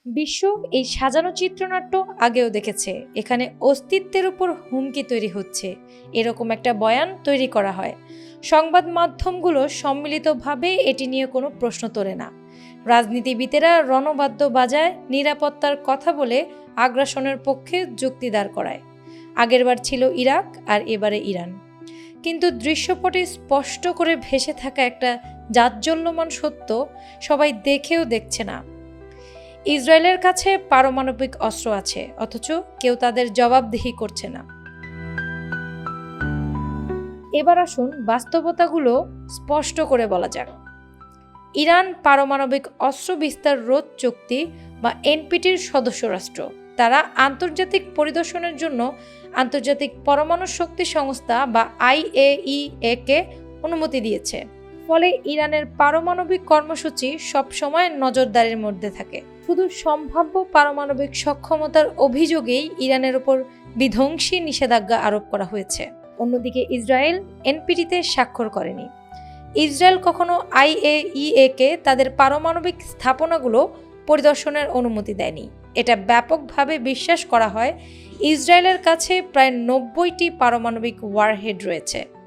বিশ্ব এই সাজানো চিত্রনাট্য আগেও দেখেছে। এখানে অস্তিত্বের উপর হুমকি তৈরি হচ্ছে এরকম একটা বয়ান তৈরি করা হয়। সংবাদ মাধ্যমগুলো সম্মিলিতভাবে এটি নিয়ে কোনো প্রশ্ন তোলে না। রাজনীতিবিদেরা রণবাদ্য বাজায়, নিরাপত্তার কথা বলে আগ্রাসনের পক্ষে যুক্তি দাঁড় করায়। আগেরবার ছিল ইরাক আর এবারে ইরান। কিন্তু দৃশ্যপটে স্পষ্ট করে ভেসে থাকা একটা জাজ্জল্যমান সত্য সবাই দেখেও দেখছে না। ইসরায়েলের কাছে পারমাণবিক অস্ত্র আছে, অথচ কেউ তাদের জবাবদিহি করছে না। এবার আসুন বাস্তবতাগুলো স্পষ্ট করে বলা যাক। ইরান পারমাণবিক অস্ত্র বিস্তার রোধ চুক্তি বা এনপিটির সদস্য রাষ্ট্র। তারা আন্তর্জাতিক পরিদর্শনের জন্য আন্তর্জাতিক পরমাণু শক্তি সংস্থা বা IAEA কে অনুমতি দিয়েছে। ফলে ইরানের পারমাণবিক কর্মসূচি সবসময় নজরদারির মধ্যে থাকে। শুধু সম্ভাব্য পারমাণবিক সক্ষমতার অভিযোগেই ইরানের উপর বিধ্বংসী নিষেধাজ্ঞা আরোপ করা হয়েছে। অন্যদিকে ইসরায়েল এনপিটিতে স্বাক্ষর করেনি। ইসরায়েল কখনো IAEA কে তাদের পারমাণবিক স্থাপনাগুলো পরিদর্শনের অনুমতি দেয়নি। এটা ব্যাপকভাবে বিশ্বাস করা হয় ইসরায়েলের কাছে প্রায় 90টি পারমাণবিক ওয়ারহেড রয়েছে।